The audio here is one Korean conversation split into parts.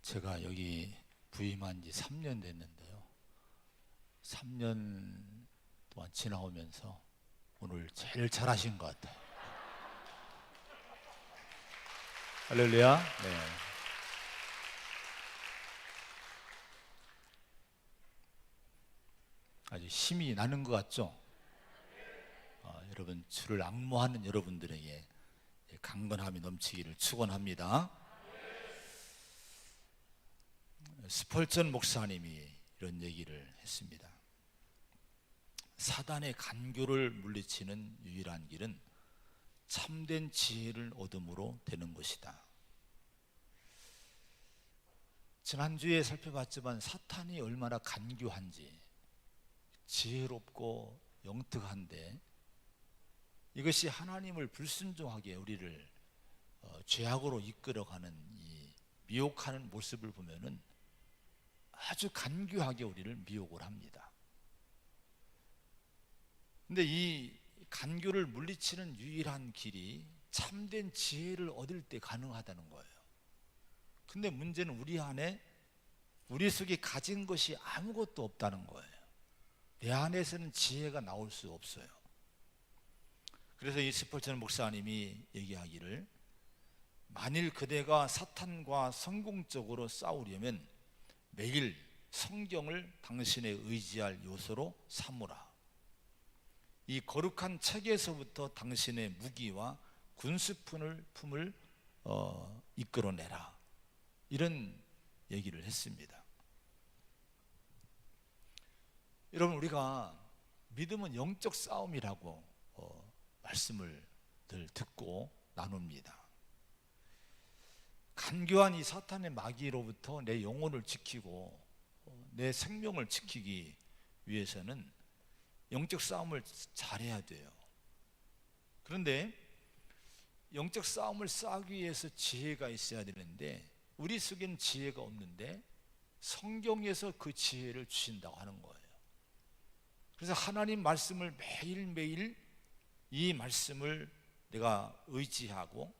제가 여기 부임한 지 3년 됐는데요. 3년 동안 지나오면서 오늘 제일 잘하신 것 같아요. 할렐루야. 네. 아주 힘이 나는 것 같죠? 여러분, 주를 앙모하는 여러분들에게 강건함이 넘치기를 축원합니다. 스펄전 목사님이 이런 얘기를 했습니다. 사단의 간교를 물리치는 유일한 길은 참된 지혜를 얻음으로 되는 것이다. 지난주에 살펴봤지만 사탄이 얼마나 간교한지, 지혜롭고 영특한데 이것이 하나님을 불순종하게 우리를 죄악으로 이끌어가는 이 미혹하는 모습을 보면은 아주 간교하게 우리를 미혹을 합니다. 근데 이 간교를 물리치는 유일한 길이 참된 지혜를 얻을 때 가능하다는 거예요. 근데 문제는 우리 안에, 우리 속에 가진 것이 아무것도 없다는 거예요. 내 안에서는 지혜가 나올 수 없어요. 그래서 이 스펄전 목사님이 얘기하기를, 만일 그대가 사탄과 성공적으로 싸우려면 매일 성경을 당신의 의지할 요소로 삼으라. 이 거룩한 책에서부터 당신의 무기와 군수품을 이끌어내라. 이런 얘기를 했습니다. 여러분, 우리가 믿음은 영적 싸움이라고 말씀을 늘 듣고 나눕니다. 간교한 이 사탄의 마귀로부터 내 영혼을 지키고 내 생명을 지키기 위해서는 영적 싸움을 잘해야 돼요. 그런데 영적 싸움을 싸기 위해서 지혜가 있어야 되는데 우리 속에는 지혜가 없는데 성경에서 그 지혜를 주신다고 하는 거예요. 그래서 하나님 말씀을 매일매일 이 말씀을 내가 의지하고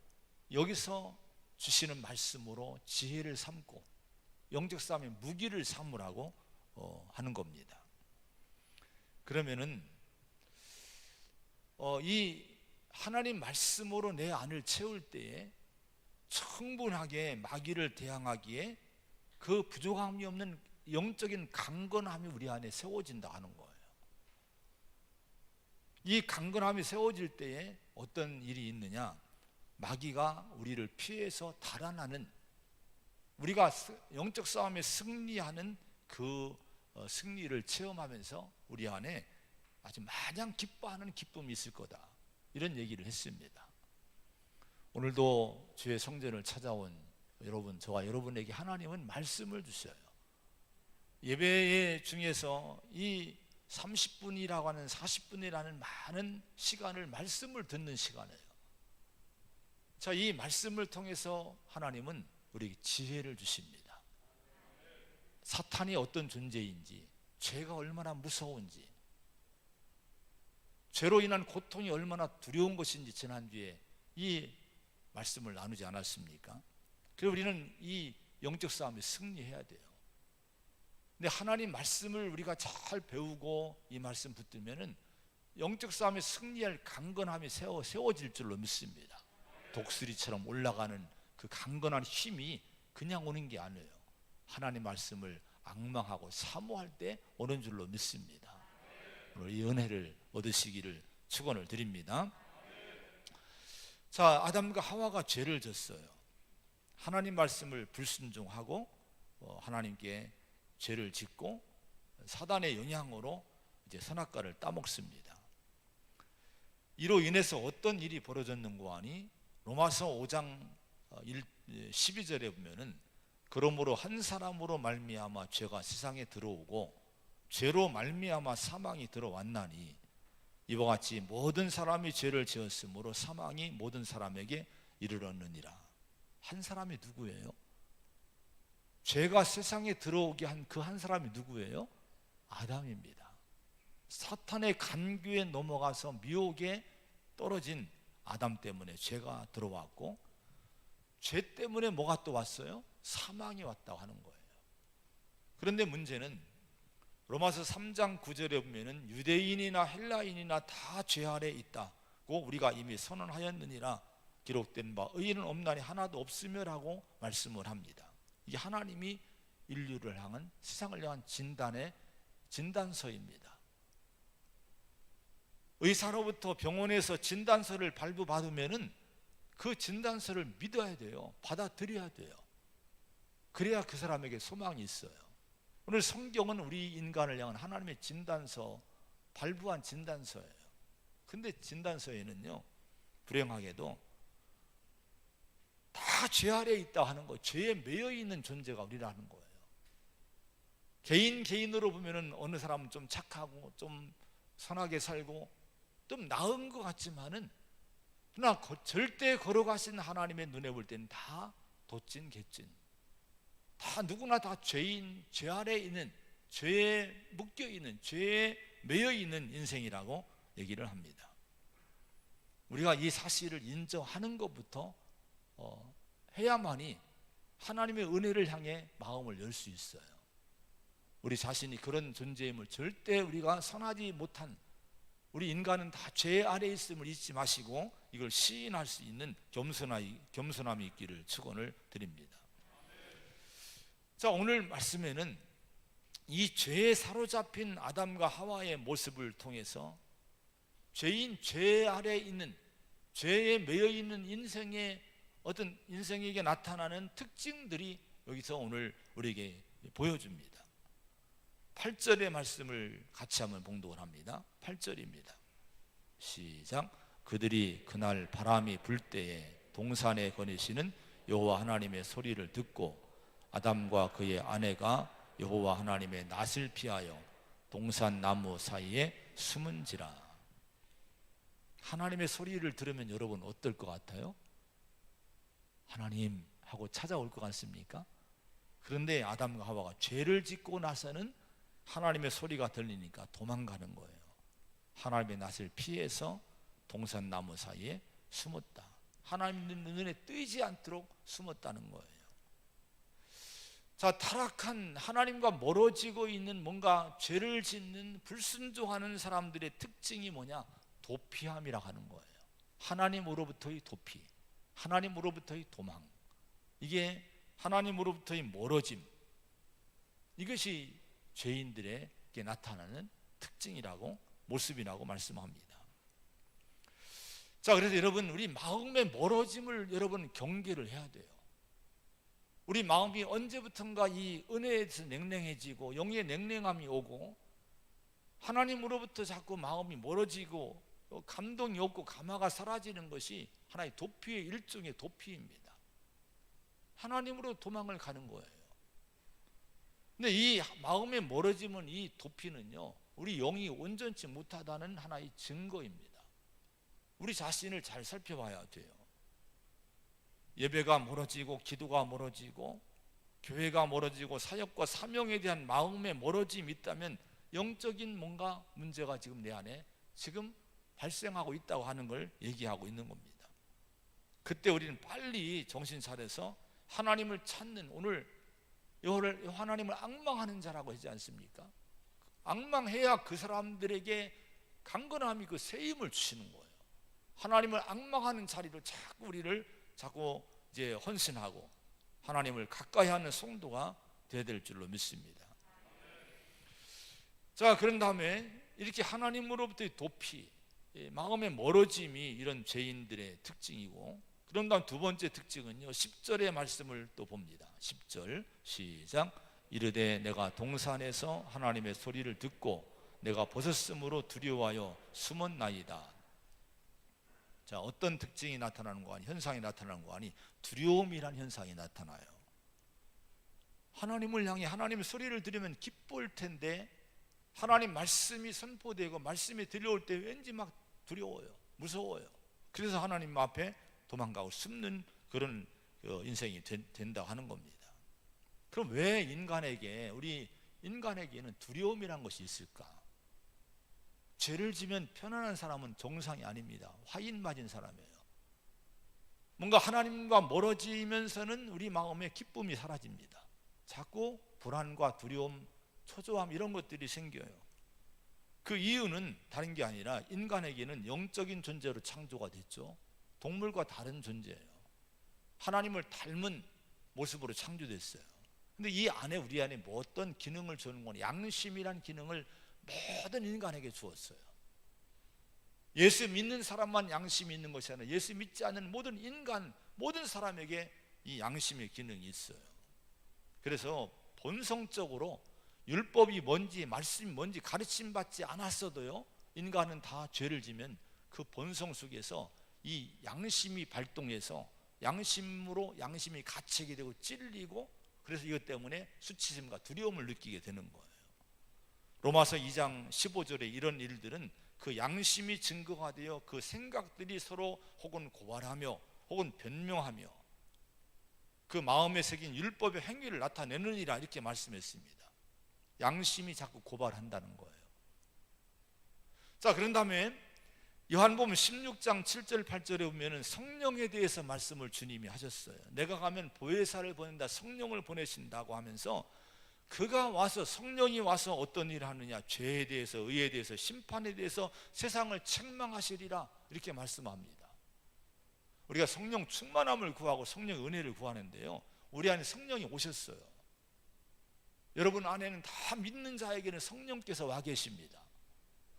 여기서 주시는 말씀으로 지혜를 삼고 영적 싸움의 무기를 삼으라고 하는 겁니다. 그러면은 이 하나님 말씀으로 내 안을 채울 때에 충분하게 마귀를 대항하기에 그 부족함이 없는 영적인 강건함이 우리 안에 세워진다 하는 거예요. 이 강건함이 세워질 때에 어떤 일이 있느냐? 마귀가 우리를 피해서 달아나는, 우리가 영적 싸움에 승리하는 그 승리를 체험하면서 우리 안에 아주 마냥 기뻐하는 기쁨이 있을 거다, 이런 얘기를 했습니다. 오늘도 주의 성전을 찾아온 여러분, 저와 여러분에게 하나님은 말씀을 주셔요. 예배 중에서 이 30분이라고 하는 40분이라는 많은 시간을 말씀을 듣는 시간이에요. 자, 이 말씀을 통해서 하나님은 우리에게 지혜를 주십니다. 사탄이 어떤 존재인지, 죄가 얼마나 무서운지, 죄로 인한 고통이 얼마나 두려운 것인지 지난주에 이 말씀을 나누지 않았습니까? 그래서 우리는 이 영적 싸움에 승리해야 돼요. 근데 하나님 말씀을 우리가 잘 배우고 이 말씀 붙들면은 영적 싸움에 승리할 강건함이 세워질 줄로 믿습니다. 독수리처럼 올라가는 그 강건한 힘이 그냥 오는 게 아니에요. 하나님 말씀을 앙망하고 사모할 때 오는 줄로 믿습니다. 오늘 이 은혜를 얻으시기를 축원을 드립니다. 자, 아담과 하와가 죄를 졌어요. 하나님 말씀을 불순종하고 하나님께 죄를 짓고 사단의 영향으로 이제 선악과를 따먹습니다. 이로 인해서 어떤 일이 벌어졌는가 하니 로마서 5장 12절에 보면은, 그러므로 한 사람으로 말미암아 죄가 세상에 들어오고 죄로 말미암아 사망이 들어왔나니 이와 같이 모든 사람이 죄를 지었으므로 사망이 모든 사람에게 이르렀느니라. 한 사람이 누구예요? 죄가 세상에 들어오게 한 그 한 사람이 누구예요? 아담입니다. 사탄의 간교에 넘어가서 미혹에 떨어진 아담 때문에 죄가 들어왔고, 죄 때문에 뭐가 또 왔어요? 사망이 왔다고 하는 거예요. 그런데 문제는 로마서 3장 9절에 보면은 유대인이나 헬라인이나 다 죄 아래 있다고 우리가 이미 선언하였느니라 기록된 바 의인은 없나니 하나도 없으며라고 말씀을 합니다. 이게 하나님이 인류를 향한, 세상을 향한 진단서입니다. 의사로부터 병원에서 진단서를 발부받으면은 그 진단서를 믿어야 돼요. 받아들여야 돼요. 그래야 그 사람에게 소망이 있어요. 오늘 성경은 우리 인간을 향한 하나님의 진단서, 발부한 진단서예요. 근데 진단서에는요, 불행하게도 다 죄 아래에 있다 하는 거, 죄에 매여 있는 존재가 우리라는 거예요. 개인으로 보면은 어느 사람은 좀 착하고 좀 선하게 살고 좀 나은 것 같지만은, 그러나 절대 걸어가신 하나님의 눈에 볼 때는 다 도찐 개찐, 다 누구나 다 죄인, 죄 아래에 있는, 죄에 묶여 있는, 죄에 매여 있는 인생이라고 얘기를 합니다. 우리가 이 사실을 인정하는 것부터 해야만이 하나님의 은혜를 향해 마음을 열 수 있어요. 우리 자신이 그런 존재임을 절대 우리가 선하지 못한, 우리 인간은 다 죄 아래에 있음을 잊지 마시고 이걸 시인할 수 있는 겸손함이 있기를 축원을 드립니다. 자, 오늘 말씀에는 이 죄에 사로잡힌 아담과 하와의 모습을 통해서 죄인, 죄 아래에 있는, 죄에 매여 있는 인생의 어떤 인생에게 나타나는 특징들이 여기서 오늘 우리에게 보여줍니다. 8절의 말씀을 같이 한번 봉독을 합니다. 8절입니다. 시작. 그들이 그날 바람이 불 때에 동산에 거니시는 여호와 하나님의 소리를 듣고 아담과 그의 아내가 여호와 하나님의 낯을 피하여 동산 나무 사이에 숨은지라. 하나님의 소리를 들으면 여러분 어떨 것 같아요? 하나님 하고 찾아올 것 같습니까? 그런데 아담과 하와가 죄를 짓고 나서는 하나님의 소리가 들리니까 도망가는 거예요. 하나님의 낯을 피해서 동산 나무 사이에 숨었다. 하나님의 눈에 띄지 않도록 숨었다는 거예요. 자, 타락한, 하나님과 멀어지고 있는, 뭔가 죄를 짓는, 불순종하는 사람들의 특징이 뭐냐? 도피함이라 하는 거예요. 하나님으로부터의 도피, 하나님으로부터의 도망, 이게 하나님으로부터의 멀어짐, 이것이 죄인들에게 나타나는 특징이라고, 모습이라고 말씀합니다. 자, 그래서 여러분, 우리 마음의 멀어짐을 여러분 경계를 해야 돼요. 우리 마음이 언제부턴가 이 은혜에서 냉랭해지고 영의 냉랭함이 오고 하나님으로부터 자꾸 마음이 멀어지고 감동이 없고 감화가 사라지는 것이 하나의 도피의 일종의 도피입니다. 하나님으로 도망을 가는 거예요. 근데 이 마음의 멀어짐은, 이 도피는요, 우리 영이 온전치 못하다는 하나의 증거입니다. 우리 자신을 잘 살펴봐야 돼요. 예배가 멀어지고 기도가 멀어지고 교회가 멀어지고 사역과 사명에 대한 마음의 멀어짐이 있다면 영적인 뭔가 문제가 지금 내 안에 지금 발생하고 있다고 하는 걸 얘기하고 있는 겁니다. 그때 우리는 빨리 정신 차려서 하나님을 찾는, 오늘 하나님을 앙망하는 자라고 하지 않습니까? 앙망해야 그 사람들에게 강건함이, 그 세임을 주시는 거예요. 하나님을 앙망하는 자리로 자꾸 우리를 자꾸 이제 헌신하고 하나님을 가까이 하는 성도가 되어야 될 줄로 믿습니다. 자, 그런 다음에 이렇게 하나님으로부터의 도피, 마음의 멀어짐이 이런 죄인들의 특징이고, 그런 다음 두 번째 특징은요, 10절의 말씀을 또 봅니다. 10절 시작. 이르되 내가 동산에서 하나님의 소리를 듣고 내가 벗었으므로 두려워하여 숨었나이다. 자, 어떤 특징이 나타나는 거 아니, 현상이 나타나는 거 아니, 두려움이란 현상이 나타나요. 하나님을 향해 하나님의 소리를 들으면 기쁠 텐데 하나님 말씀이 선포되고 말씀이 들려올 때 왠지 막 두려워요, 무서워요. 그래서 하나님 앞에 도망가고 숨는 그런 인생이 된다고 하는 겁니다. 그럼 왜 우리 인간에게는 두려움이란 것이 있을까? 죄를 지면 편안한 사람은 정상이 아닙니다. 화인 맞은 사람이에요. 뭔가 하나님과 멀어지면서는 우리 마음의 기쁨이 사라집니다. 자꾸 불안과 두려움, 초조함 이런 것들이 생겨요. 그 이유는 다른 게 아니라 인간에게는 영적인 존재로 창조가 됐죠. 동물과 다른 존재예요. 하나님을 닮은 모습으로 창조됐어요. 근데 이 안에 우리 안에 뭐 어떤 기능을 주는 건 양심이란 기능을 모든 인간에게 주었어요. 예수 믿는 사람만 양심이 있는 것이 아니라 예수 믿지 않는 모든 인간, 모든 사람에게 이 양심의 기능이 있어요. 그래서 본성적으로 율법이 뭔지 말씀이 뭔지 가르침 받지 않았어도요, 인간은 다 죄를 지면 그 본성 속에서 이 양심이 발동해서 양심으로 양심이 갇히게 되고 찔리고, 그래서 이것 때문에 수치심과 두려움을 느끼게 되는 거예요. 로마서 2장 15절에 이런 일들은 그 양심이 증거가 되어 그 생각들이 서로 혹은 고발하며 혹은 변명하며 그 마음에 새긴 율법의 행위를 나타내느니라, 이렇게 말씀했습니다. 양심이 자꾸 고발한다는 거예요. 자, 그런 다음에 요한복음 16장 7절 8절에 보면은 성령에 대해서 말씀을 주님이 하셨어요. 내가 가면 보혜사를 보낸다, 성령을 보내신다고 하면서 그가 와서, 성령이 와서 어떤 일을 하느냐, 죄에 대해서, 의에 대해서, 심판에 대해서 세상을 책망하시리라, 이렇게 말씀합니다. 우리가 성령 충만함을 구하고 성령 은혜를 구하는데요, 우리 안에 성령이 오셨어요. 여러분 안에는 다 믿는 자에게는 성령께서 와 계십니다.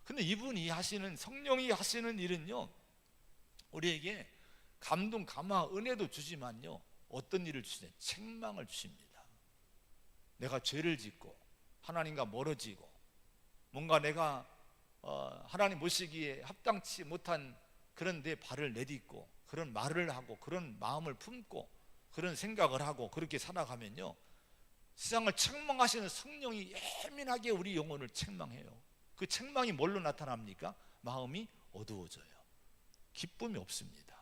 근데 이분이 하시는, 성령이 하시는 일은요, 우리에게 감동, 감화, 은혜도 주지만요, 어떤 일을 주시냐, 책망을 주십니다. 내가 죄를 짓고 하나님과 멀어지고 뭔가 내가 하나님 모시기에 합당치 못한 그런 내 발을 내딛고 그런 말을 하고 그런 마음을 품고 그런 생각을 하고 그렇게 살아가면요, 세상을 책망하시는 성령이 예민하게 우리 영혼을 책망해요. 그 책망이 뭘로 나타납니까? 마음이 어두워져요. 기쁨이 없습니다.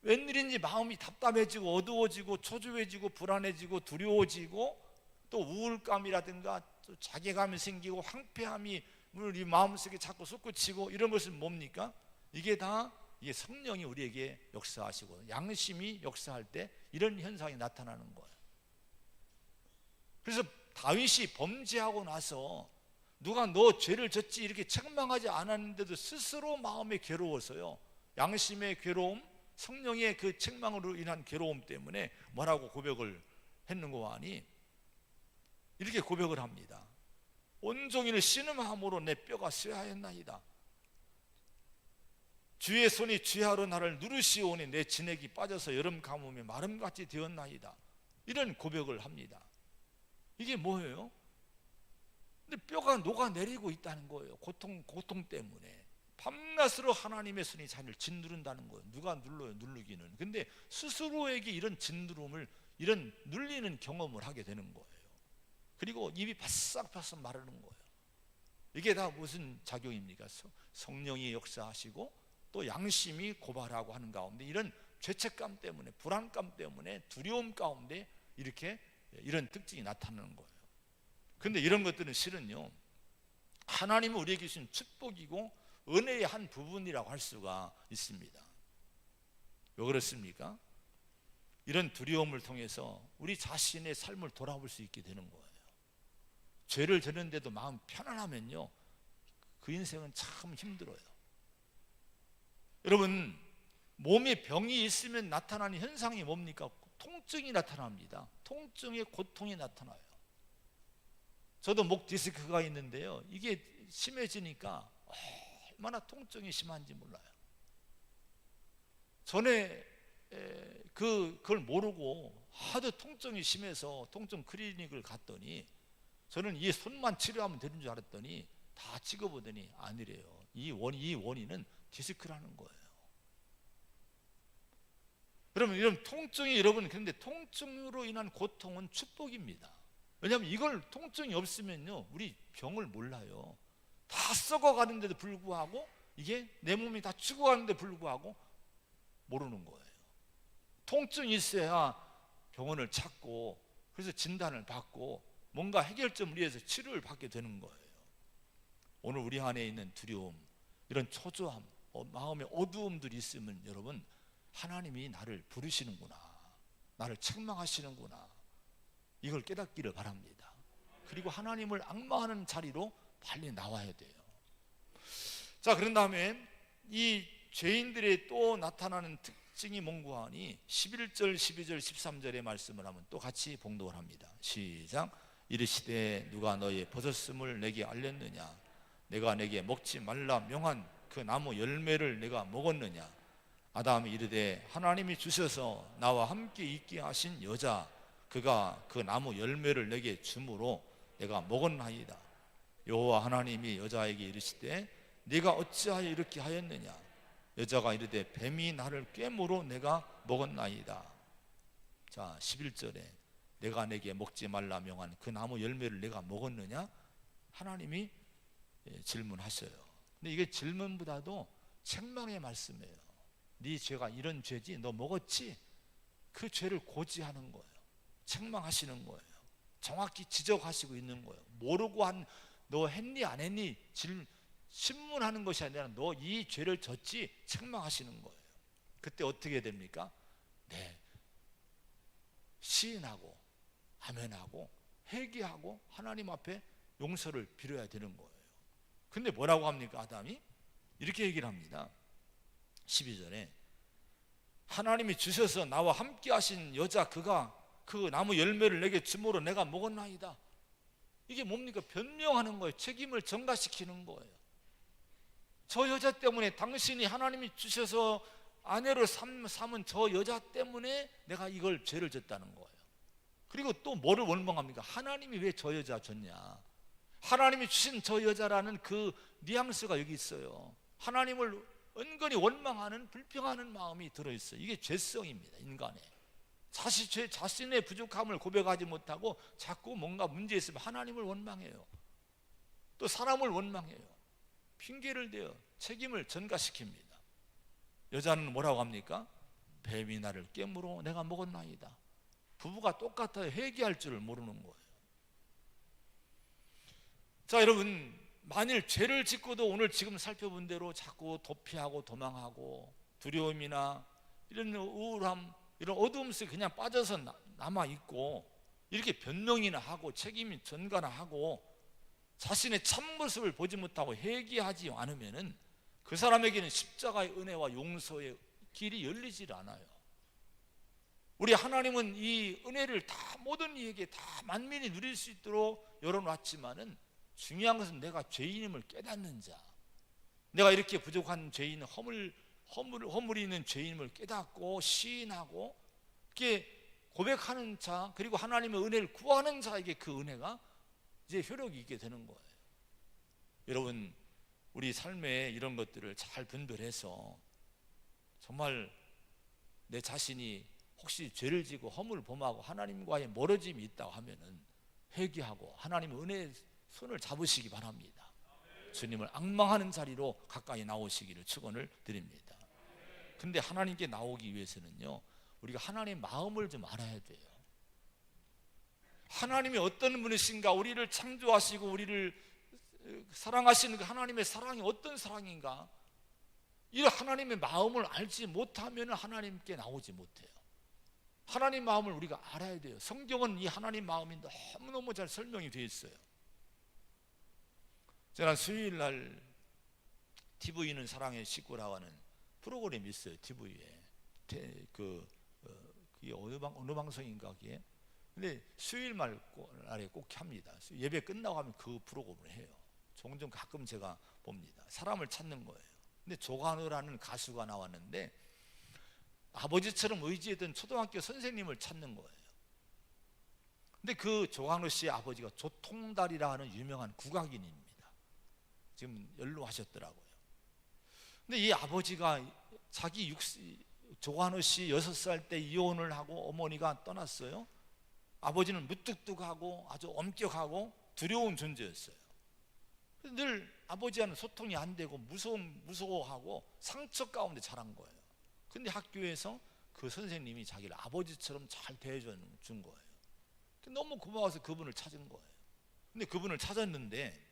웬일인지 마음이 답답해지고 어두워지고 초조해지고 불안해지고 두려워지고 또 우울감이라든가 또 자괴감이 생기고 황폐함이 우리 마음속에 자꾸 솟구치고, 이런 것은 뭡니까? 이게 다 이게 성령이 우리에게 역사하시고 양심이 역사할 때 이런 현상이 나타나는 거예요. 그래서 다윗이 범죄하고 나서 누가 너 죄를 졌지 이렇게 책망하지 않았는데도 스스로 마음이 괴로워서요, 양심의 괴로움, 성령의 그 책망으로 인한 괴로움 때문에 뭐라고 고백을 했는가 하니 이렇게 고백을 합니다. 온종일 신음함으로 내 뼈가 쇠하였나이다. 주의 손이 쥐하로 나를 누르시오니 내 진액이 빠져서 여름 가뭄에 마름같이 되었나이다. 이런 고백을 합니다. 이게 뭐예요? 근데 뼈가 녹아내리고 있다는 거예요. 고통 때문에 밤낮으로 하나님의 손이 자기를 짓누른다는 거예요. 누가 눌러요? 누르기는. 근데 스스로에게 이런 짓누름을, 이런 눌리는 경험을 하게 되는 거예요. 그리고 입이 바싹바싹 마르는 거예요. 이게 다 무슨 작용입니까? 성령이 역사하시고 또 양심이 고발하고 하는 가운데 이런 죄책감 때문에, 불안감 때문에, 두려움 가운데 이렇게 이런 특징이 나타나는 거예요. 근데 이런 것들은 실은요, 하나님은 우리에게 주신 축복이고 은혜의 한 부분이라고 할 수가 있습니다. 왜 그렇습니까? 이런 두려움을 통해서 우리 자신의 삶을 돌아볼 수 있게 되는 거예요. 죄를 졌는데도 마음 편안하면요, 그 인생은 참 힘들어요. 여러분, 몸에 병이 있으면 나타나는 현상이 뭡니까? 통증이 나타납니다. 통증에 고통이 나타나요. 저도 목 디스크가 있는데요, 이게 심해지니까 얼마나 통증이 심한지 몰라요. 전에 그걸 모르고 하도 통증이 심해서 통증 클리닉을 갔더니 저는 이 손만 치료하면 되는 줄 알았더니 다 찍어보더니 아니래요. 이 원인은 디스크라는 거예요. 그러면 이런 통증이, 여러분, 그런데 통증으로 인한 고통은 축복입니다. 왜냐하면 이걸 통증이 없으면요, 우리 병을 몰라요. 다 썩어가는데도 불구하고, 이게 내 몸이 다 죽어가는데 불구하고 모르는 거예요. 통증이 있어야 병원을 찾고, 그래서 진단을 받고 뭔가 해결점을 위해서 치료를 받게 되는 거예요. 오늘 우리 안에 있는 두려움, 이런 초조함, 마음의 어두움들이 있으면 여러분, 하나님이 나를 부르시는구나, 나를 책망하시는구나, 이걸 깨닫기를 바랍니다. 그리고 하나님을 앙망하는 자리로 빨리 나와야 돼요. 자, 그런 다음에 이 죄인들의 또 나타나는 특징이 뭔가 하니 11절, 12절, 13절의 말씀을 하면 또 같이 봉독을 합니다. 시작. 이르시되 누가 너의 벗었음을 내게 알렸느냐? 내가 내게 먹지 말라 명한 그 나무 열매를 내가 먹었느냐? 아담이 이르되 하나님이 주셔서 나와 함께 있게 하신 여자 그가 그 나무 열매를 내게 주므로 내가 먹었나이다. 여호와 하나님이 여자에게 이르시되 네가 어찌하여 이렇게 하였느냐? 여자가 이르되 뱀이 나를 꿰므로 내가 먹었나이다. 자, 11절에 내가 내게 먹지 말라 명한 그 나무 열매를 내가 먹었느냐? 하나님이 질문하셔요. 근데 이게 질문보다도 책망의 말씀이에요. 네 죄가 이런 죄지, 너 먹었지? 그 죄를 고지하는 거예요. 책망하시는 거예요. 정확히 지적하시고 있는 거예요. 모르고 너 했니 안 했니 신문하는 것이 아니라 너 이 죄를 졌지, 책망하시는 거예요. 그때 어떻게 됩니까? 네, 시인하고 아멘하고 회개하고 하나님 앞에 용서를 빌어야 되는 거예요. 근데 뭐라고 합니까? 아담이 이렇게 얘기를 합니다. 12절에 하나님이 주셔서 나와 함께 하신 여자 그가 그 나무 열매를 내게 주므로 내가 먹었나이다. 이게 뭡니까? 변명하는 거예요. 책임을 전가시키는 거예요. 저 여자 때문에, 당신이 하나님이 주셔서 아내로 삼은 저 여자 때문에 내가 이걸 죄를 졌다는 거예요. 그리고 또 뭐를 원망합니까? 하나님이 왜 저 여자 줬냐? 하나님이 주신 저 여자라는 그 뉘앙스가 여기 있어요. 하나님을 은근히 원망하는, 불평하는 마음이 들어있어요. 이게 죄성입니다. 인간의 자신의 부족함을 고백하지 못하고 자꾸 뭔가 문제 있으면 하나님을 원망해요. 또 사람을 원망해요. 핑계를 대어 책임을 전가시킵니다. 여자는 뭐라고 합니까? 뱀이 나를 깨물어 내가 먹었나이다. 부부가 똑같아요. 회개할 줄을 모르는 거예요. 자, 여러분, 만일 죄를 짓고도 오늘 지금 살펴본 대로 자꾸 도피하고 도망하고 두려움이나 이런 우울함, 이런 어두움 속에 그냥 빠져서 남아있고 이렇게 변명이나 하고 책임이 전가나 하고 자신의 참모습을 보지 못하고 회개하지 않으면 그 사람에게는 십자가의 은혜와 용서의 길이 열리질 않아요. 우리 하나님은 이 은혜를 다 모든 이에게 다 만민이 누릴 수 있도록 열어놨지만은 중요한 것은 내가 죄인임을 깨닫는 자, 내가 이렇게 부족한 죄인, 허물이 있는 죄인임을 깨닫고 시인하고 이렇게 고백하는 자, 그리고 하나님의 은혜를 구하는 자에게 그 은혜가 이제 효력이 있게 되는 거예요. 여러분, 우리 삶에 이런 것들을 잘 분별해서 정말 내 자신이 혹시 죄를 지고 허물을 범하고 하나님과의 멀어짐이 있다고 하면은 회개하고 하나님의 은혜의 손을 잡으시기 바랍니다. 주님을 앙망하는 자리로 가까이 나오시기를 축원을 드립니다. 근데 하나님께 나오기 위해서는요, 우리가 하나님의 마음을 좀 알아야 돼요. 하나님이 어떤 분이신가, 우리를 창조하시고 우리를 사랑하시는 그 하나님의 사랑이 어떤 사랑인가, 이런 하나님의 마음을 알지 못하면 하나님께 나오지 못해요. 하나님 마음을 우리가 알아야 돼요. 성경은 이 하나님 마음이 너무너무 잘 설명이 되어 있어요. 제가 수요일날 TV는 사랑의 식구라고 하는 프로그램이 있어요. TV에 그게 어느 방송인가 그게. 근데 수요일 날에 꼭 합니다. 예배 끝나고 하면 그 프로그램을 해요. 종종 가끔 제가 봅니다. 사람을 찾는 거예요. 근데 조관우라는 가수가 나왔는데 아버지처럼 의지했던 초등학교 선생님을 찾는 거예요. 근데 그 조관우 씨의 아버지가 조통달이라 하는 유명한 국악인입니다. 지금 연로하셨더라고요. 근데 이 아버지가 조관우 씨 6살 때 이혼을 하고 어머니가 떠났어요. 아버지는 무뚝뚝하고 아주 엄격하고 두려운 존재였어요. 늘 아버지와는 소통이 안 되고 무서워하고 상처 가운데 자란 거예요. 근데 학교에서 그 선생님이 자기를 아버지처럼 잘 대해준 거예요. 너무 고마워서 그분을 찾은 거예요. 근데 그분을 찾았는데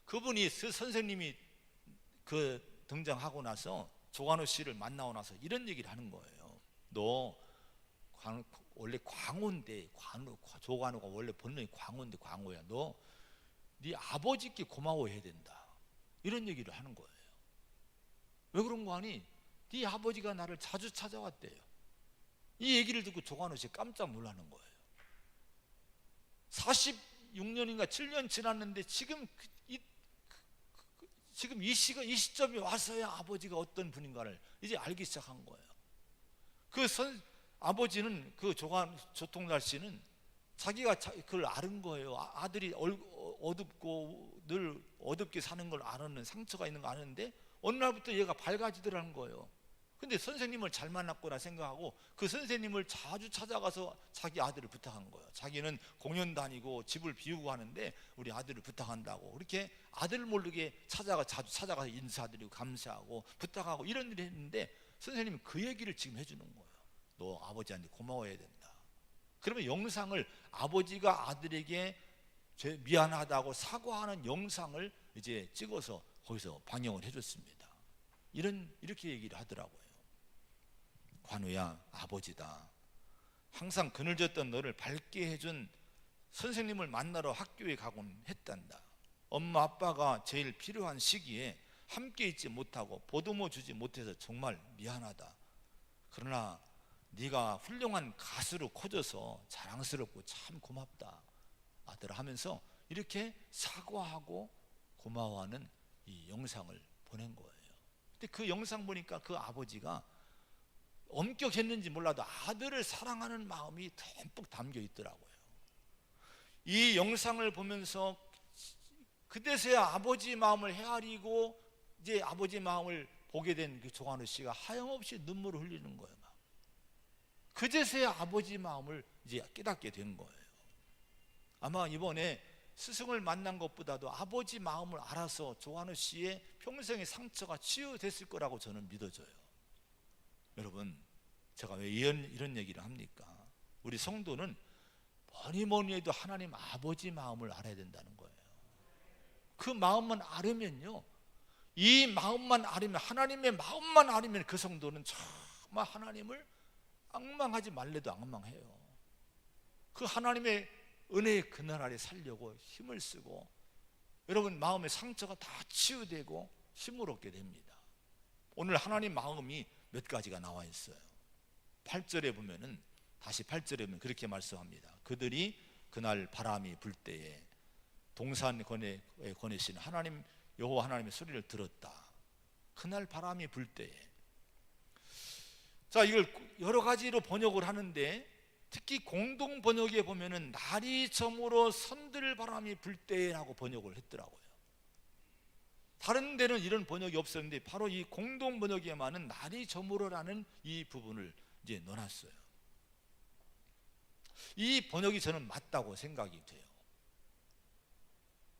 그분이 선생님이 등장하고 나서 조관우 씨를 만나고 나서 이런 얘기를 하는 거예요. 너 원래 광호인데, 조관우가 원래 본명이 광호인데 광호야. 너 네 아버지께 고마워해야 된다. 이런 얘기를 하는 거예요. 왜 그런 거 아니? 네 아버지가 나를 자주 찾아왔대요. 이 얘기를 듣고 조관우 씨 깜짝 놀라는 거예요. 46년인가 7년 지났는데 지금 이 시점에 와서야 아버지가 어떤 분인가를 이제 알기 시작한 거예요. 아버지는 조통달 씨는 자기가 그걸 아는 거예요. 아들이 어둡고 늘 어둡게 사는 걸 아는, 상처가 있는 거 아는데 어느 날부터 얘가 밝아지더라는 거예요. 근데 선생님을 잘 만났구나 생각하고 그 선생님을 자주 찾아가서 자기 아들을 부탁한 거예요. 자기는 공연 다니고 집을 비우고 하는데 우리 아들을 부탁한다고. 그렇게 아들 모르게 자주 찾아가서 인사드리고 감사하고 부탁하고 이런 일을 했는데 선생님은 그 얘기를 지금 해주는 거예요. 너 아버지한테 고마워해야 된다. 그러면 영상을 아버지가 아들에게 미안하다고 사과하는 영상을 이제 찍어서 거기서 방영을 해줬습니다. 이렇게 얘기를 하더라고요. 관우야, 아버지다. 항상 그늘졌던 너를 밝게 해준 선생님을 만나러 학교에 가곤 했단다. 엄마 아빠가 제일 필요한 시기에 함께 있지 못하고 보듬어 주지 못해서 정말 미안하다. 그러나 네가 훌륭한 가수로 커져서 자랑스럽고 참 고맙다 아들아 하면서 이렇게 사과하고 고마워하는 이 영상을 보낸 거예요. 근데 그 영상 보니까 그 아버지가 엄격했는지 몰라도 아들을 사랑하는 마음이 듬뿍 담겨 있더라고요. 이 영상을 보면서 그때서야 아버지 마음을 헤아리고 이제 아버지 마음을 보게 된 그 조관우 씨가 하염없이 눈물을 흘리는 거예요. 그제서야 아버지 마음을 이제 깨닫게 된 거예요. 아마 이번에 스승을 만난 것보다도 아버지 마음을 알아서 조관우 씨의 평생의 상처가 치유됐을 거라고 저는 믿어져요. 여러분, 제가 왜 이런 얘기를 합니까? 우리 성도는 뭐니 해도 하나님 아버지 마음을 알아야 된다는 거예요. 그 마음만 알으면요, 이 마음만 알으면, 하나님의 마음만 알으면 그 성도는 정말 하나님을 앙망하지 말래도 앙망해요. 그 하나님의 은혜의 그늘 아래 살려고 힘을 쓰고 여러분 마음의 상처가 다 치유되고 힘을 얻게 됩니다. 오늘 하나님 마음이 몇 가지가 나와 있어요. 8절에 보면은, 다시 8절에 보면 그렇게 말씀합니다. 그들이 그날 바람이 불 때에 동산 거내신 하나님 여호와 하나님의 소리를 들었다. 그날 바람이 불 때에. 자, 이걸 여러 가지로 번역을 하는데 특히 공동 번역에 보면은 날이 저물어 선들 바람이 불 때라고 번역을 했더라고요. 다른 데는 이런 번역이 없었는데 바로 이 공동 번역에만은 날이 저물어라는 이 부분을 이제 넣어놨어요. 이 번역이 저는 맞다고 생각이 돼요.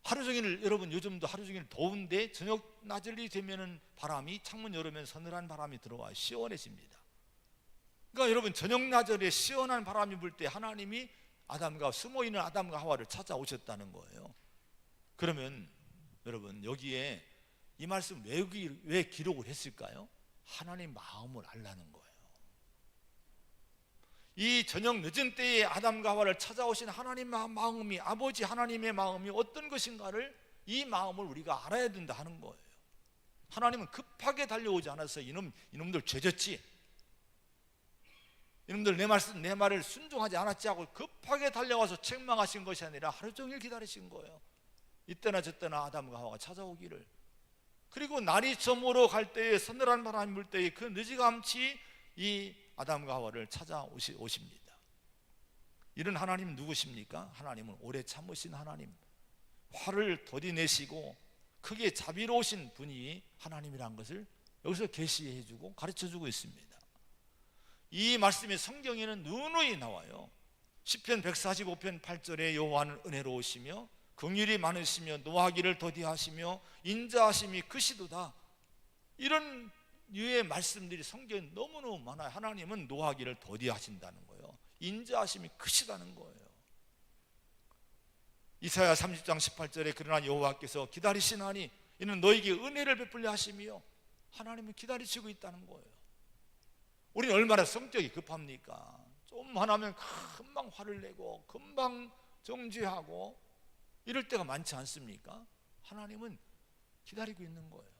하루 종일, 여러분 요즘도 하루 종일 더운데 저녁 낮이 되면은 바람이, 창문 열으면 서늘한 바람이 들어와 시원해집니다. 그러니까 여러분 저녁 낮에 시원한 바람이 불 때 하나님이 아담과 숨어있는 아담과 하와를 찾아오셨다는 거예요. 그러면 여러분 여기에 이 말씀 왜 기록을 했을까요? 하나님 마음을 알라는 거예요. 이 저녁 늦은 때에 아담과 하와를 찾아오신 하나님 마음이, 아버지 하나님의 마음이 어떤 것인가를, 이 마음을 우리가 알아야 된다 하는 거예요. 하나님은 급하게 달려오지 않았어요. 이놈들 죄졌지, 이놈들 내 말을 순종하지 않았지 하고 급하게 달려와서 책망하신 것이 아니라 하루 종일 기다리신 거예요. 이때나 저때나 아담과 하와가 찾아오기를. 그리고 날이 저물어 갈 때에, 서늘한 바람이 불 때에 그 느지감치 이 아담과 하와를 찾아오십니다. 이런 하나님은 누구십니까? 하나님은 오래 참으신 하나님, 화를 더디내시고 크게 자비로우신 분이 하나님이라는 것을 여기서 계시해주고 가르쳐주고 있습니다. 이 말씀이 성경에는 누누이 나와요. 시편 145편 8절에 여호와는 은혜로우시며 긍휼이 많으시며 노하기를 더디하시며 인자하심이 크시도다. 이런 유의 말씀들이 성경에 너무너무 많아요. 하나님은 노하기를 더디하신다는 거예요. 인자하심이 크시다는 거예요. 이사야 30장 18절에 그러나 여호와께서 기다리시나니 이는 너에게 은혜를 베풀려 하심이요 하나님은 기다리시고 있다는 거예요. 우리는 얼마나 성격이 급합니까? 좀 하나면 금방 화를 내고 금방 정죄하고 이럴 때가 많지 않습니까? 하나님은 기다리고 있는 거예요.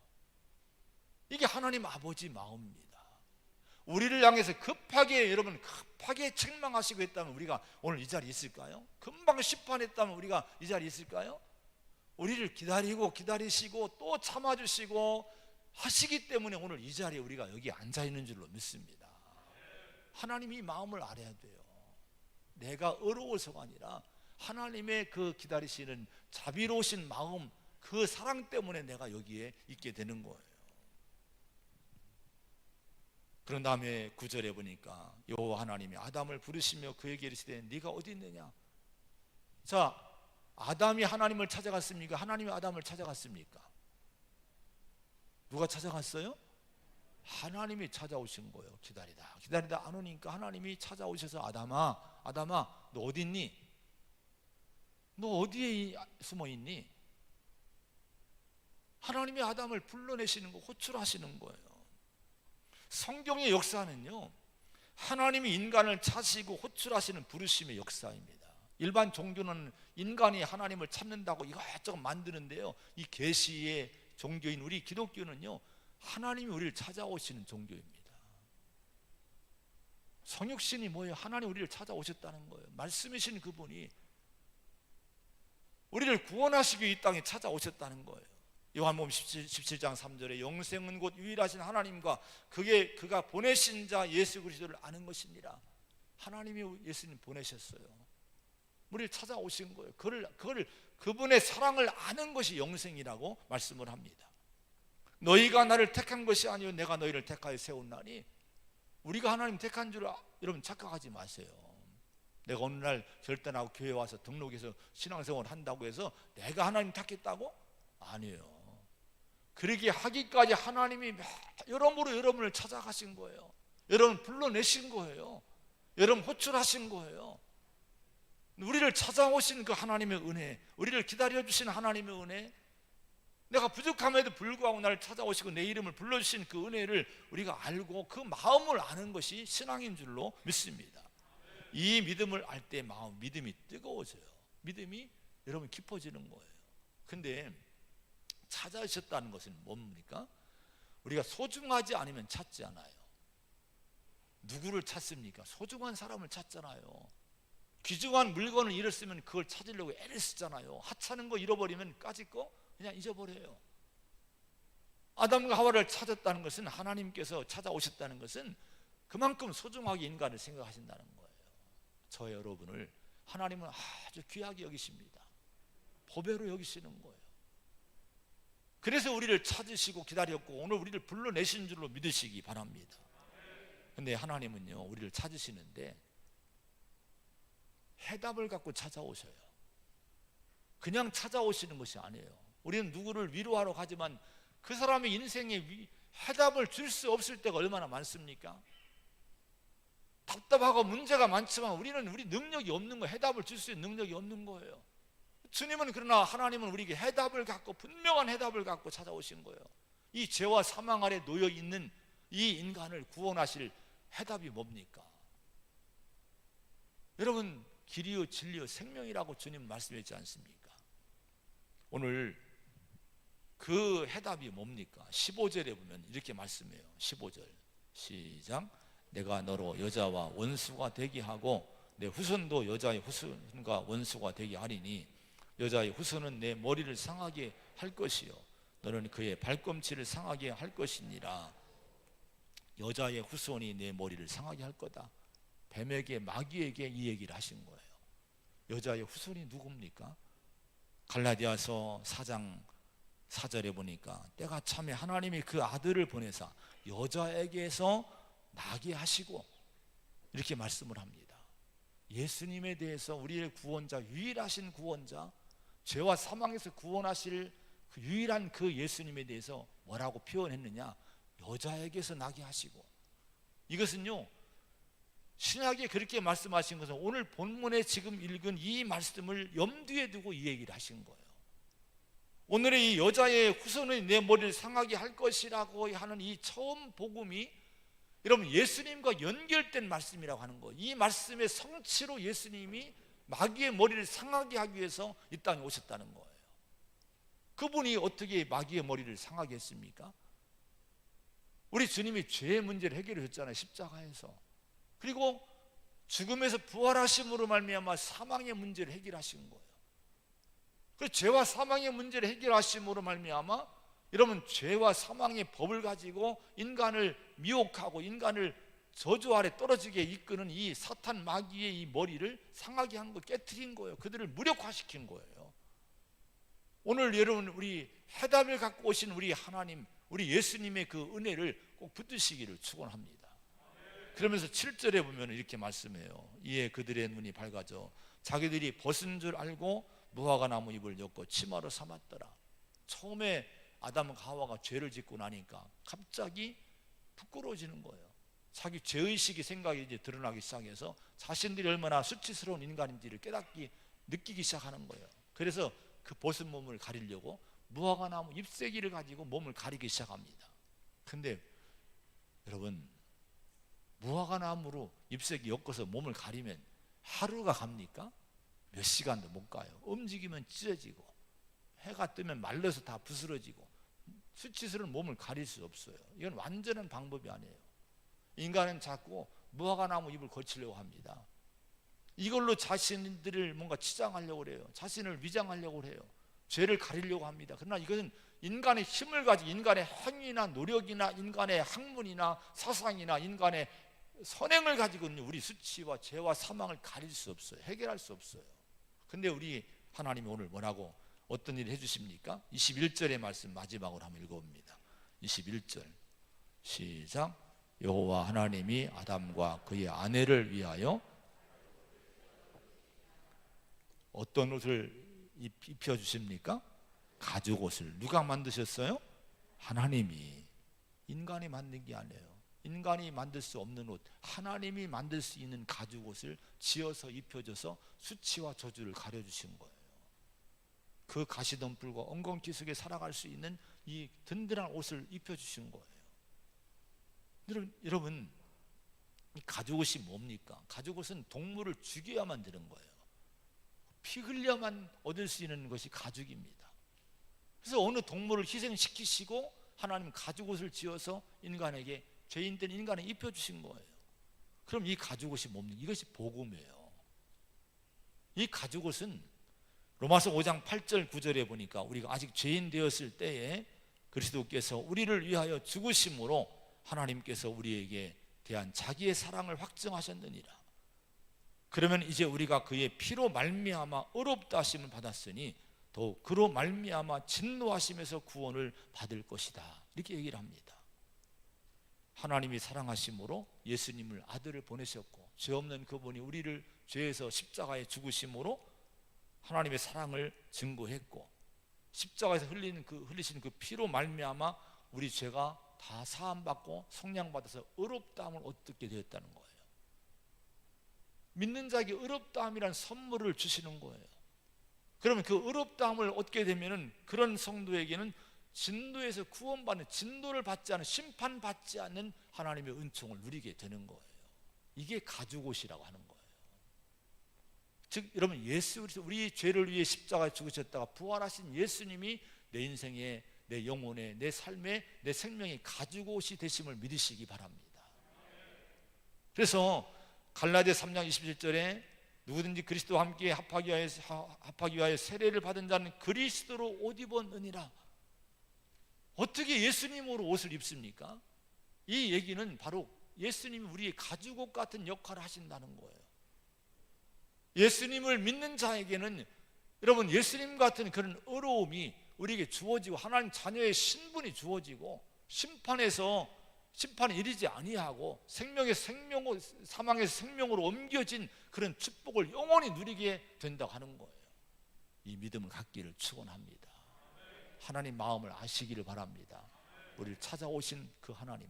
이게 하나님 아버지 마음입니다. 우리를 향해서 급하게, 여러분 급하게 책망하시고 했다면 우리가 오늘 이 자리에 있을까요? 금방 심판했다면 우리가 이 자리에 있을까요? 우리를 기다리고 기다리시고 또 참아주시고 하시기 때문에 오늘 이 자리에 우리가 여기 앉아있는 줄로 믿습니다. 하나님이 마음을 알아야 돼요. 내가 어려워서가 아니라 하나님의 그 기다리시는 자비로우신 마음, 그 사랑 때문에 내가 여기에 있게 되는 거예요. 그런 다음에 9절에 보니까 여호와 하나님이 아담을 부르시며 그에게 이르시되 네가 어디 있느냐. 자, 아담이 하나님을 찾아갔습니까? 하나님이 아담을 찾아갔습니까? 누가 찾아갔어요? 하나님이 찾아오신 거예요. 기다리다 안 오니까 하나님이 찾아오셔서 아담아 너 어디 있니? 너 어디에 숨어 있니? 하나님이 아담을 불러내시는 거, 호출하시는 거예요. 성경의 역사는요, 하나님이 인간을 찾으시고 호출하시는 부르심의 역사입니다. 일반 종교는 인간이 하나님을 찾는다고 이것저것 만드는데요, 이 계시의 종교인 우리 기독교는요, 하나님이 우리를 찾아오시는 종교입니다. 성육신이 뭐예요? 하나님 우리를 찾아오셨다는 거예요. 말씀이신 그분이 우리를 구원하시기 이 땅에 찾아오셨다는 거예요. 요한복음 17장 3절에 영생은 곧 유일하신 하나님과 그가 보내신 자 예수 그리스도를 아는 것이니라. 하나님이 예수님 보내셨어요. 우리를 찾아오신 거예요. 그분의 사랑을 아는 것이 영생이라고 말씀을 합니다. 너희가 나를 택한 것이 아니요 내가 너희를 택하여 세웠나니. 우리가 하나님 택한 줄 여러분 착각하지 마세요. 내가 어느 날 결단하고 교회 와서 등록해서 신앙생활을 한다고 해서 내가 하나님 택했다고? 아니에요. 그러게 하기까지 하나님이 여러모로 여러분을 찾아가신 거예요. 여러분 불러내신 거예요. 여러분 호출하신 거예요. 우리를 찾아오신 그 하나님의 은혜, 우리를 기다려주신 하나님의 은혜, 내가 부족함에도 불구하고 나를 찾아오시고 내 이름을 불러주신 그 은혜를 우리가 알고 그 마음을 아는 것이 신앙인 줄로 믿습니다. 이 믿음을 알 때 믿음이 뜨거워져요. 믿음이 여러분 깊어지는 거예요. 근데 찾아오셨다는 것은 뭡니까? 우리가 소중하지 않으면 찾지 않아요. 누구를 찾습니까? 소중한 사람을 찾잖아요. 귀중한 물건을 잃었으면 그걸 찾으려고 애를 쓰잖아요. 하찮은 거 잃어버리면 까짓 거 그냥 잊어버려요. 아담과 하와를 찾았다는 것은, 하나님께서 찾아오셨다는 것은 그만큼 소중하게 인간을 생각하신다는 거예요. 저 여러분을 하나님은 아주 귀하게 여기십니다. 보배로 여기시는 거예요. 그래서 우리를 찾으시고 기다렸고 오늘 우리를 불러내신 줄로 믿으시기 바랍니다. 근데 하나님은요, 우리를 찾으시는데 해답을 갖고 찾아오셔요. 그냥 찾아오시는 것이 아니에요. 우리는 누구를 위로하러 가지만 그 사람의 인생에 해답을 줄 수 없을 때가 얼마나 많습니까? 답답하고 문제가 많지만 우리는 우리 능력이 없는 거예요. 해답을 줄 수 있는 능력이 없는 거예요. 주님은 그러나 하나님은 우리에게 해답을 갖고, 분명한 해답을 갖고 찾아오신 거예요. 이 죄와 사망 아래 놓여 있는 이 인간을 구원하실 해답이 뭡니까? 여러분, 길이요 진리요 생명이라고 주님 말씀했지 않습니까? 오늘 그 해답이 뭡니까? 15절에 보면 이렇게 말씀해요. 15절 시작. 내가 너로 여자와 원수가 되게 하고 내 후손도 여자의 후손과 원수가 되게 하리니 여자의 후손은 내 머리를 상하게 할 것이요 너는 그의 발꿈치를 상하게 할 것이니라. 여자의 후손이 내 머리를 상하게 할 거다. 뱀에게, 마귀에게 이 얘기를 하신 거예요. 여자의 후손이 누굽니까? 갈라디아서 4장 4절에 보니까 때가 참에 하나님이 그 아들을 보내사 여자에게서 나게 하시고, 이렇게 말씀을 합니다. 예수님에 대해서 우리의 구원자, 유일하신 구원자, 죄와 사망에서 구원하실 그 유일한 그 예수님에 대해서 뭐라고 표현했느냐? 여자에게서 나게 하시고. 이것은요, 신약에 그렇게 말씀하신 것은 오늘 본문에 지금 읽은 이 말씀을 염두에 두고 이 얘기를 하신 거예요. 오늘의 이 여자의 후손이 내 머리를 상하게 할 것이라고 하는 이 처음 복음이 여러분 예수님과 연결된 말씀이라고 하는 거예요. 이 말씀의 성취로 예수님이 마귀의 머리를 상하게 하기 위해서 이 땅에 오셨다는 거예요. 그분이 어떻게 마귀의 머리를 상하게 했습니까? 우리 주님이 죄의 문제를 해결해 줬잖아요, 십자가에서. 그리고 죽음에서 부활하심으로 말미암아 사망의 문제를 해결하신 거예요. 그 죄와 사망의 문제를 해결하심으로 말미암아 여러분 죄와 사망의 법을 가지고 인간을 미혹하고 인간을 저주 아래 떨어지게 이끄는 이 사탄 마귀의 이 머리를 상하게 한 거, 깨트린 거예요. 그들을 무력화시킨 거예요. 오늘 여러분 우리 해답을 갖고 오신 우리 하나님, 우리 예수님의 그 은혜를 꼭 붙드시기를 축원합니다. 그러면서 7절에 보면 이렇게 말씀해요. 이에 그들의 눈이 밝아져 자기들이 벗은 줄 알고 무화과 나무 잎을 엮고 치마로 삼았더라. 처음에 아담과 하와가 죄를 짓고 나니까 갑자기 부끄러워지는 거예요. 자기 죄의식이 생각이 이제 드러나기 시작해서 자신들이 얼마나 수치스러운 인간인지를 느끼기 시작하는 거예요. 그래서 그 벗은 몸을 가리려고 무화과 나무 잎새기를 가지고 몸을 가리기 시작합니다. 근데 여러분, 무화과 나무로 잎새기 엮어서 몸을 가리면 하루가 갑니까? 몇 시간도 못 가요. 움직이면 찢어지고 해가 뜨면 말라서 다 부스러지고 수치스러운 몸을 가릴 수 없어요. 이건 완전한 방법이 아니에요. 인간은 자꾸 무화과 나무 잎을 거치려고 합니다. 이걸로 자신들을 뭔가 치장하려고 그래요. 자신을 위장하려고 그래요. 죄를 가리려고 합니다. 그러나 이것은 인간의 힘을 가지고 인간의 행위나 노력이나 인간의 학문이나 사상이나 인간의 선행을 가지고는 우리 수치와 죄와 사망을 가릴 수 없어요. 해결할 수 없어요. 근데 우리 하나님이 오늘 뭐라고 어떤 일을 해주십니까? 21절의 말씀 마지막으로 한번 읽어봅니다. 21절 시작. 여호와 하나님이 아담과 그의 아내를 위하여 어떤 옷을 입혀주십니까? 가죽옷을. 누가 만드셨어요? 하나님이. 인간이 만든 게 아니에요. 인간이 만들 수 없는 옷, 하나님이 만들 수 있는 가죽옷을 지어서 입혀줘서 수치와 저주를 가려주신 거예요. 그 가시덤불과 엉겅퀴 속에 살아갈 수 있는 이 든든한 옷을 입혀주신 거예요. 여러분, 이 가죽옷이 뭡니까? 가죽옷은 동물을 죽여야만 되는 거예요. 피 흘려만 얻을 수 있는 것이 가죽입니다. 그래서 어느 동물을 희생시키시고 하나님 가죽옷을 지어서 인간에게, 죄인된 인간에 입혀주신 거예요. 그럼 이 가죽옷이 뭡니까? 이것이 복음이에요. 이 가죽옷은 로마서 5장 8절 9절에 보니까 우리가 아직 죄인 되었을 때에 그리스도께서 우리를 위하여 죽으심으로 하나님께서 우리에게 대한 자기의 사랑을 확증하셨느니라. 그러면 이제 우리가 그의 피로 말미암아 의롭다 하심을 받았으니 더욱 그로 말미암아 진노하심에서 구원을 받을 것이다. 이렇게 얘기를 합니다. 하나님이 사랑하심으로 예수님을 아들을 보내셨고 죄 없는 그분이 우리를 죄에서 십자가에 죽으심으로 하나님의 사랑을 증거했고 십자가에서 흘리신 그 피로 말미암아 우리 죄가 다 사함받고 속량받아서 의롭다함을 얻게 되었다는 거예요. 믿는 자에게 의롭다함이란 선물을 주시는 거예요. 그러면 그 의롭다함을 얻게 되면은 그런 성도에게는 진노에서 구원받는, 진노를 받지 않은, 심판받지 않는 하나님의 은총을 누리게 되는 거예요. 이게 가죽옷이라고 하는 거예요. 즉 여러분, 우리 죄를 위해 십자가에 죽으셨다가 부활하신 예수님이 내 인생에, 내 영혼에, 내 삶에, 내 생명의 가죽옷이 되심을 믿으시기 바랍니다. 그래서 갈라디아 3장 27절에 누구든지 그리스도와 함께 합하기 위하여 세례를 받은 자는 그리스도로 옷 입었느니라. 어떻게 예수님으로 옷을 입습니까? 이 얘기는 바로 예수님이 우리의 가죽옷 같은 역할을 하신다는 거예요. 예수님을 믿는 자에게는 여러분 예수님 같은 그런 의로움이 우리에게 주어지고 하나님 자녀의 신분이 주어지고 심판에 이르지 아니하고 생명에서 생명으로, 사망에서 생명으로 옮겨진 그런 축복을 영원히 누리게 된다고 하는 거예요. 이 믿음을 갖기를 축원합니다. 하나님 마음을 아시기를 바랍니다. 우리를 찾아오신 그 하나님,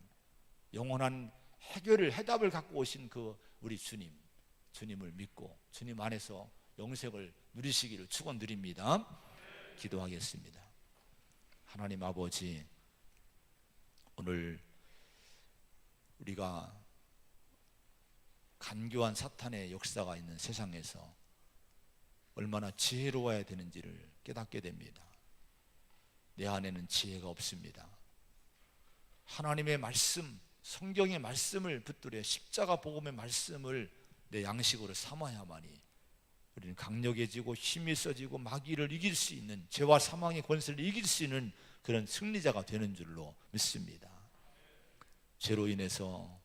영원한 해답을 갖고 오신 그 우리 주님을 믿고 주님 안에서 영생을 누리시기를 축원드립니다. 기도하겠습니다. 하나님 아버지, 오늘 우리가 간교한 사탄의 역사가 있는 세상에서 얼마나 지혜로워야 되는지를 깨닫게 됩니다. 내 안에는 지혜가 없습니다. 하나님의 말씀, 성경의 말씀을 붙들어 십자가 복음의 말씀을 내 양식으로 삼아야만이 우리는 강력해지고 힘이 써지고 마귀를 이길 수 있는, 죄와 사망의 권세를 이길 수 있는 그런 승리자가 되는 줄로 믿습니다. 죄로 인해서,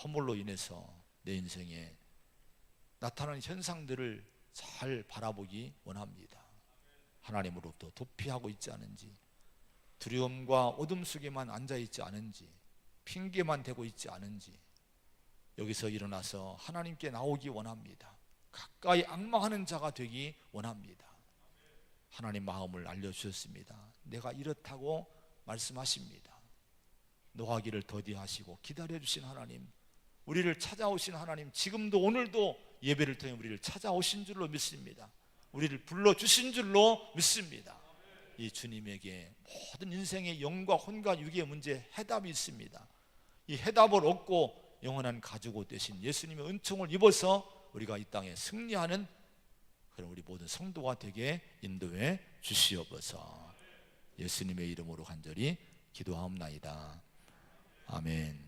허물로 인해서 내 인생에 나타나는 현상들을 잘 바라보기 원합니다. 하나님으로부터 도피하고 있지 않은지, 두려움과 어둠 속에만 앉아있지 않은지, 핑계만 대고 있지 않은지, 여기서 일어나서 하나님께 나오기 원합니다. 가까이 앙망하는 자가 되기 원합니다. 하나님 마음을 알려주셨습니다. 내가 이렇다고 말씀하십니다. 노하기를 더디하시고 기다려주신 하나님, 우리를 찾아오신 하나님, 지금도 오늘도 예배를 통해 우리를 찾아오신 줄로 믿습니다. 우리를 불러주신 줄로 믿습니다. 이 주님에게 모든 인생의 영과 혼과 육의 문제에 해답이 있습니다. 이 해답을 얻고 영원한 가족이 되신 예수님의 은총을 입어서 우리가 이 땅에 승리하는 그런 우리 모든 성도가 되게 인도해 주시옵소서. 예수님의 이름으로 간절히 기도하옵나이다. 아멘.